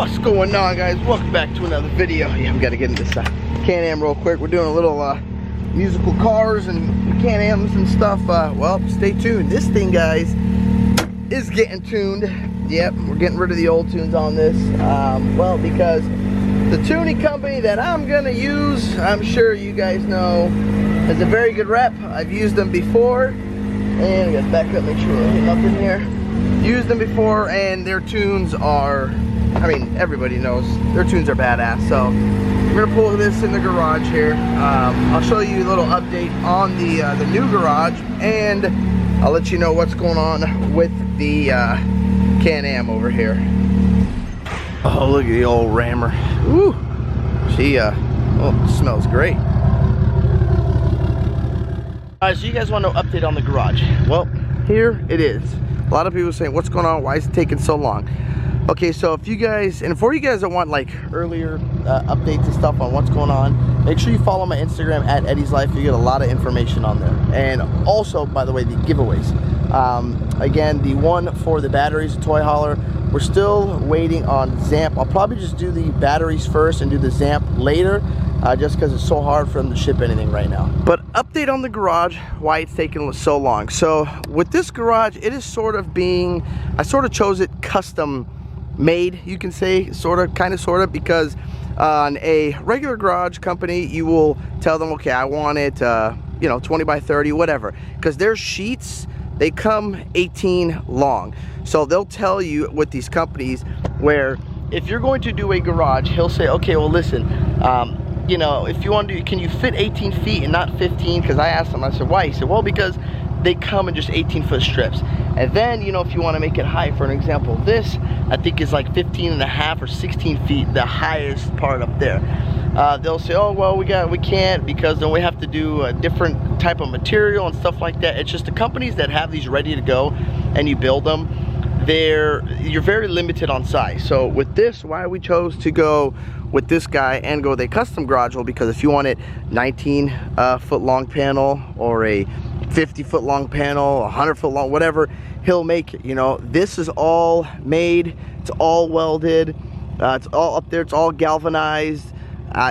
What's going on, guys? Welcome back to another video. Yeah, we gotta get into this Can-Am real quick. We're doing a little musical cars and Can-Ams and stuff. Well, stay tuned. This thing, guys, is getting tuned. Yep, we're getting rid of the old tunes on this. Well, because the tuning company that I'm gonna use, I'm sure you guys know, has a very good rep. I've used them before. And we gotta back up, make sure we're hitting up in here. Used them before, and their tunes are, I mean, everybody knows their tunes are badass. So we're gonna pull this in the garage here. I'll show you a little update on the new garage, and I'll let you know what's going on with the Can-Am over here. Oh, look at the old rammer. Woo! She oh, smells great. Alright, so you guys want to know update on the garage? Well, here it is. A lot of people saying, what's going on? Why is it taking so long? Okay, so if you guys, and for you guys that want like earlier updates and stuff on what's going on, make sure you follow my Instagram at Eddie's Life. You get a lot of information on there. And also, by the way, the giveaways. Again, the one for the batteries, Toy Hauler, we're still waiting on Zamp. I'll probably just do the batteries first and do the Zamp later, just because it's so hard for them to ship anything right now. But update on the garage, why it's taking so long. So with this garage, it is sort of being, I sort of chose it custom made, you can say, sort of, kind of, sort of, because on a regular garage company, you will tell them, okay, I want it, you know, 20 by 30, whatever, because their sheets, they come 18 long. So they'll tell you with these companies where if you're going to do a garage, he'll say, okay, well, listen, you know, if you want to do, can you fit 18 feet and not 15? Because I asked him, I said, why? He said, well, because they come in just 18-foot strips. And then, you know, if you want to make it high, for an example, this, I think is like 15.5 or 16 feet, the highest part up there. They'll say, oh, well, we can't, because then we have to do a different type of material and stuff like that. It's just the companies that have these ready to go and you build them, you're very limited on size. So with this, why we chose to go with this guy and go with a custom garage hole, because if you want it 19-foot long panel or a 50-foot long panel, 100-foot long, whatever, he'll make it. You know, this is all made, it's all welded, it's all up there, it's all galvanized.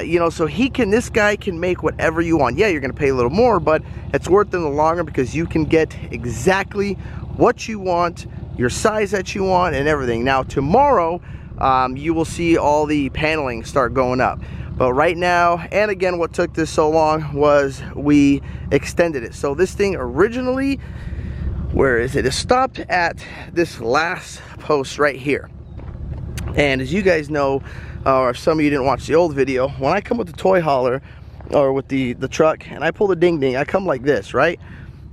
You know, so this guy can make whatever you want. Yeah, you're gonna pay a little more, but it's worth it in the long run, because you can get exactly what you want, your size that you want, and everything. Now tomorrow, you will see all the paneling start going up. But right now, and again, what took this so long was we extended it. So this thing originally, where is it? It stopped at this last post right here. And as you guys know, or if some of you didn't watch the old video, when I come with the Toy Hauler or with the truck and I pull the ding ding, I come like this, right?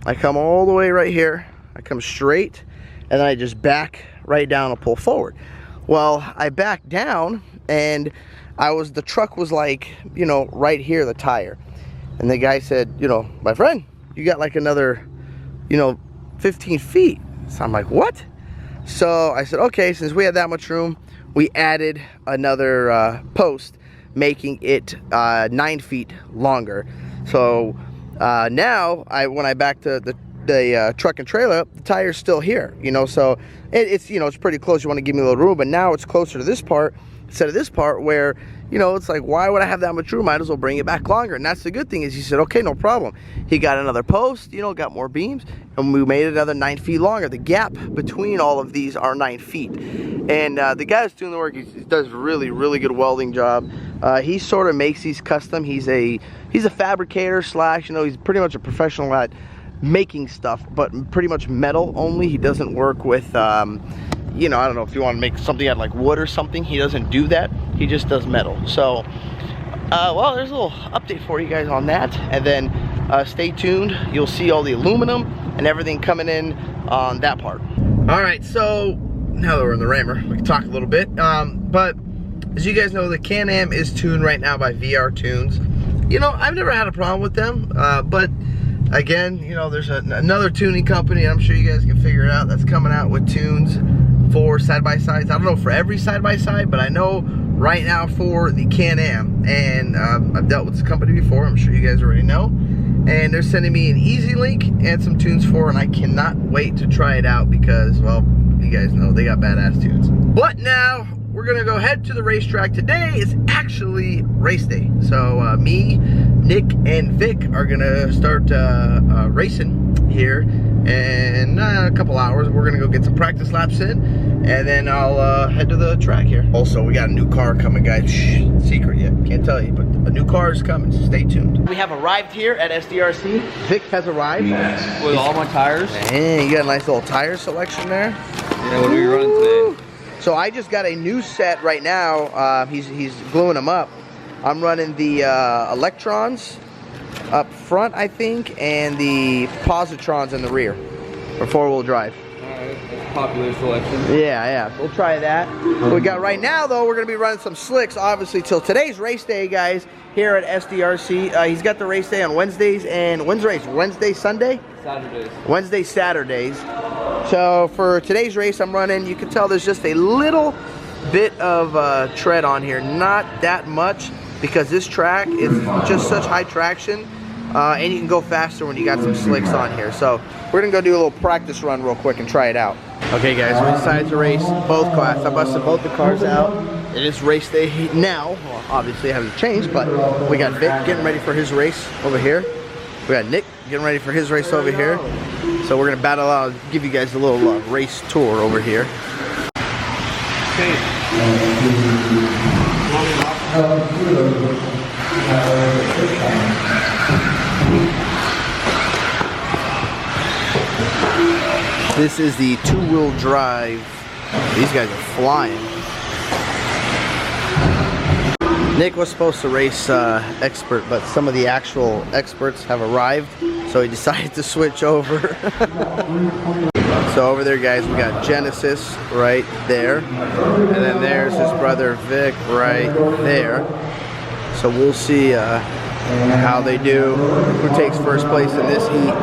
I come all the way right here, I come straight, and then I just back right down and pull forward. Well, I backed down, and the truck was like, you know, right here, the tire. And the guy said, you know, my friend, you got like another, you know, 15 feet. So I'm like, what? So I said, okay, since we had that much room, we added another post, making it 9 feet longer. So now, when I back to the truck and trailer, the tire's still here, you know, so it's, you know, it's pretty close. You want to give me a little room, but now it's closer to this part instead of this part, where, you know, it's like, why would I have that much room? Might as well bring it back longer. And that's the good thing, is he said, okay, no problem. He got another post, you know, got more beams, and we made it another 9 feet longer. The gap between all of these are 9 feet. And the guy that's doing the work, he does a really, really good welding job. He sort of makes these custom. He's a fabricator / you know, he's pretty much a professional at making stuff, but pretty much metal only. He doesn't work with, you know, I don't know if you want to make something out of like wood or something. He doesn't do that. He just does metal. So, well, there's a little update for you guys on that. And then stay tuned. You'll see all the aluminum and everything coming in on that part. All right, so now that we're in the Rammer, we can talk a little bit. But as you guys know, the Can-Am is tuned right now by VR Tunes. You know, I've never had a problem with them, but again, you know, there's another tuning company, I'm sure you guys can figure it out, that's coming out with tunes for side-by-sides. I don't know for every side-by-side, but I know right now for the Can-Am. And I've dealt with this company before, I'm sure you guys already know. And they're sending me an Easy Link and some tunes for it, and I cannot wait to try it out because, well, you guys know they got badass tunes. But now, we're gonna go head to the racetrack. Today is actually race day. So me, Nick, and Vic are gonna start racing here in a couple hours. We're gonna go get some practice laps in, and then I'll head to the track here. Also, we got a new car coming, guys. Shh, secret yet, can't tell you, but a new car is coming, so stay tuned. We have arrived here at SDRC. Vic has arrived. Yes. With all my tires. Hey, you got a nice little tire selection there. Yeah, what are we running today? So I just got a new set right now. He's gluing them up. I'm running the Electrons up front, I think, and the Positrons in the rear for four-wheel drive. Alright, that's popular selection. Yeah, we'll try that. What we got right now, though, we're going to be running some slicks, obviously, till today's race day, guys, here at SDRC. He's got the race day on Wednesdays, and when's the race? Wednesday, Sunday? Saturdays. Wednesday, Saturdays. So for today's race I'm running, you can tell there's just a little bit of tread on here. Not that much, because this track is just such high traction, and you can go faster when you got some slicks on here. So we're gonna go do a little practice run real quick and try it out. Okay guys, we decided to race both classes. I busted both the cars out. It is race day now. Well, obviously it hasn't changed, but we got Vic getting ready for his race over here. We got Nick getting ready for his race over here. So we're gonna battle out, give you guys a little race tour over here. Okay. This is the two-wheel drive. These guys are flying. Nick was supposed to race expert, but some of the actual experts have arrived, so he decided to switch over. So over there, guys, we got Genesis right there, and then there's his brother Vic right there. So we'll see how they do, who takes first place in this heat.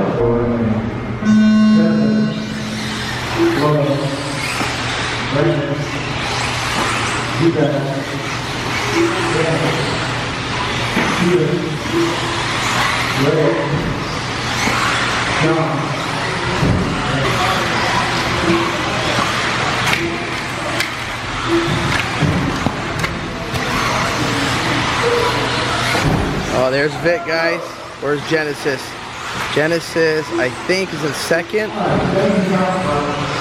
Oh, there's Vic, guys. Where's Genesis? Genesis, I think, is in second.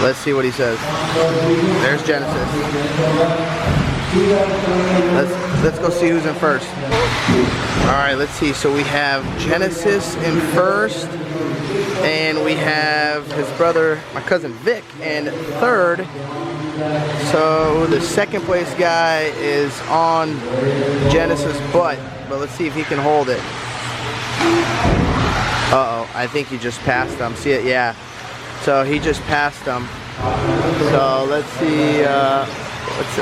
Let's see what he says. There's Genesis. Let's go see who's in first. All right, let's see. So we have Genesis in first, and we have his brother, my cousin Vic, in third. So the second place guy is on Genesis' butt, but let's see if he can hold it. Uh-oh, I think he just passed him. See it? Yeah. So he just passed him. So let's see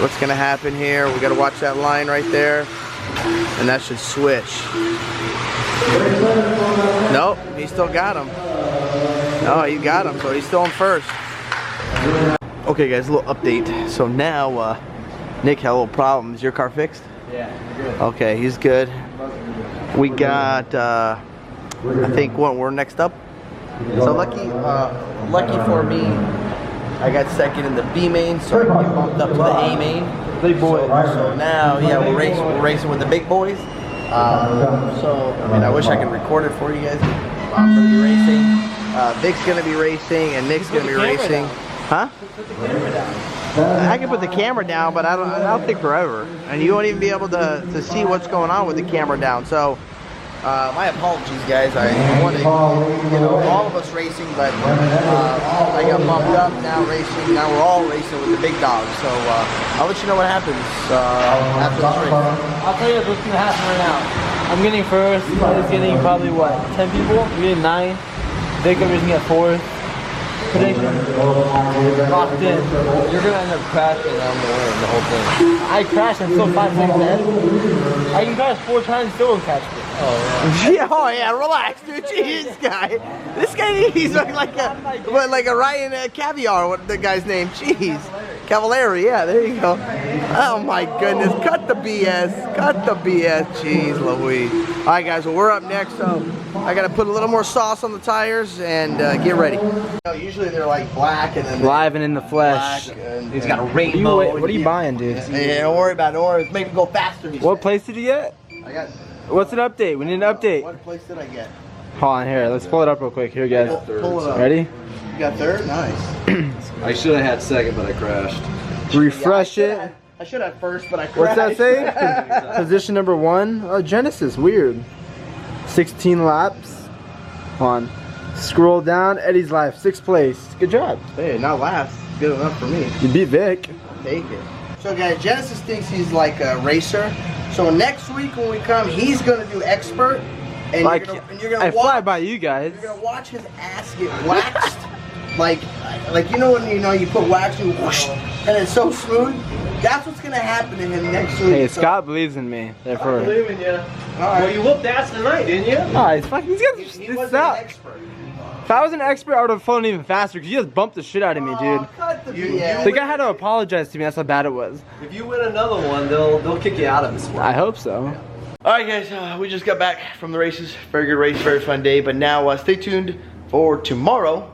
what's gonna happen here. We gotta watch that line right there, and that should switch. Nope, he still got him. No, he got him, so he's still in first. Okay guys, a little update. So now Nick had a little problem. Is your car fixed? Yeah, you're good. Okay, he's good. We got I think what we're next up. So lucky for me, I got second in the B main, so I can get bumped up to the A main. Big boy. So now, yeah, we're racing with the big boys. So I mean, I wish I could record it for you guys. I'm gonna be racing. Vic's gonna be racing, and Nick's gonna be racing. Huh? Put the camera down. I can put the camera down, but I don't think forever. And you won't even be able to see what's going on with the camera down. So my apologies, guys. I wanted, you know, all of us racing, but I got bumped up now racing. Now we're all racing with the big dogs. So I'll let you know what happens after this race. I'll tell you what's going to happen right now. I'm getting first. It's getting probably, what, 10 people? I'm getting 9. Vic is getting at 4th. Prediction. Locked in. You're gonna end up crashing and I'm gonna win the whole thing. I crashed and still 5 seconds ahead. I can crash 4 times, still won't catch me. Oh, Yeah, oh yeah, relax, dude. Jeez, this guy. This guy, he's like a Ryan Caviar, what the guy's name? Jeez. Cavallari, yeah, there you go. Oh my goodness, cut the BS. Cut the BS. Jeez Louise. All right, guys, well, we're up next, so I got to put a little more sauce on the tires and get ready. Usually they're like black and then Live and in the flesh. He's got a rainbow. What are you buying, dude? Yeah, don't worry about it. Don't worry. Make it go faster. What place did you get? I got. What's an update? We need an update. What place did I get? Hold on here. Let's pull it up real quick. Here, guys. Pull it up. Ready? You got third? Nice. I should have had second, but I crashed. Refresh it. I should have first, but I crashed. What's that say? Position number 1. Oh, Genesis. Weird. 16 laps. Hold on. Scroll down. Eddie's Life. 6th place. Good job. Hey, not last. Good enough for me. You beat Vic. Take it. So guys, Genesis thinks he's like a racer. So next week when we come, he's gonna do expert, and Like, you're gonna I fly watch, by you guys. you're gonna watch his ass get waxed, like you know when you put wax and whoosh, and it's so smooth. That's what's gonna happen to him next week. Hey, So- Scott believes in me. Therefore. in you. All right. Well, you whooped ass tonight, didn't you? Oh, he's fucking. He's got He this wasn't an out. expert. If I was an expert, I would have flown even faster because you just bumped the shit out of me, dude. Oh, cut the The guy had to apologize to me. That's how bad it was. If you win another one, they'll kick you out of this one. I hope so. All right, guys, we just got back from the races. Very good race, very fun day. But now stay tuned for tomorrow.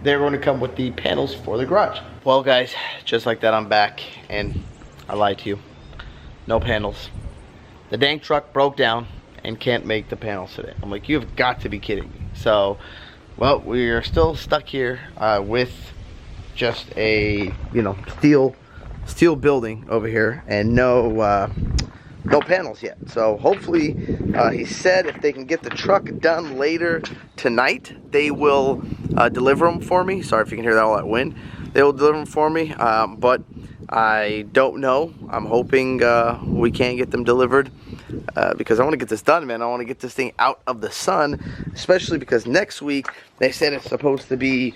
They're going to come with the panels for the garage. Well, guys, just like that, I'm back, and I lied to you. No panels. The dang truck broke down and can't make the panels today. I'm like, you've got to be kidding me. So, well, we are still stuck here with just a, steel building over here, and no panels yet. So hopefully, he said if they can get the truck done later tonight, they will deliver them for me. Sorry if you can hear that, all that wind. They will deliver them for me, but I don't know. I'm hoping we can get them delivered because I want to get this done, man. I want to get this thing out of the sun, especially because next week they said it's supposed to be,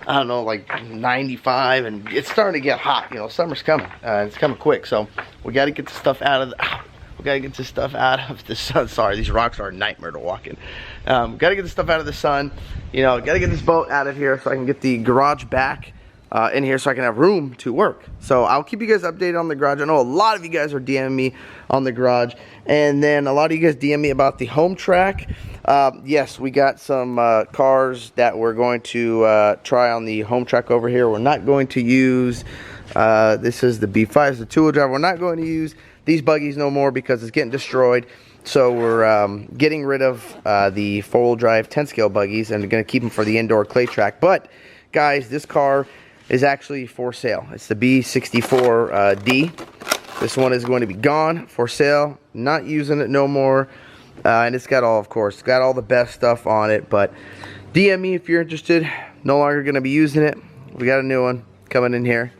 I don't know, like 95, and it's starting to get hot. Summer's coming. It's coming quick, so we got to get the stuff out of the. We gotta get this stuff out of the sun. Sorry, these rocks are a nightmare to walk in. Gotta get this stuff out of the sun. Gotta get this boat out of here so I can get the garage back in here so I can have room to work. So I'll keep you guys updated on the garage. I know a lot of you guys are DMing me on the garage, and then a lot of you guys DM me about the home track. Yes, we got some cars that we're going to try on the home track over here. We're not going to use this is the B5, the two-wheel drive. We're not going to use these buggies no more because it's getting destroyed. So we're getting rid of the four-wheel drive 10-scale buggies, and we're going to keep them for the indoor clay track. But guys, this car is actually for sale. It's the B64D. This one is going to be gone, for sale. Not using it no more. And it's got all, of course, it's got all the best stuff on it. But DM me if you're interested. No longer going to be using it. We got a new one coming in here.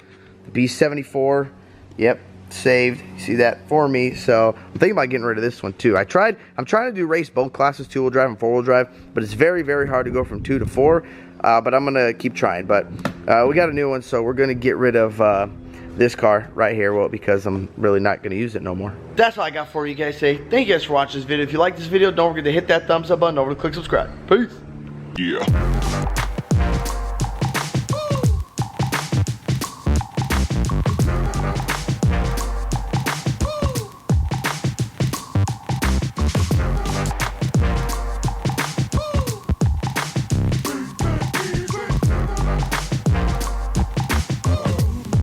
The B74. Yep. Saved. You see that for me. So I'm thinking about getting rid of this one too. I'm trying to do race both classes, two-wheel drive and four-wheel drive, but it's very, very hard to go from 2 to 4. But I'm gonna keep trying. But we got a new one, so we're gonna get rid of this car right here. Well, because I'm really not gonna use it no more. That's all I got for you guys today. Thank you guys for watching this video. If you like this video, don't forget to hit that thumbs up button. Don't forget to click subscribe. Peace. Yeah.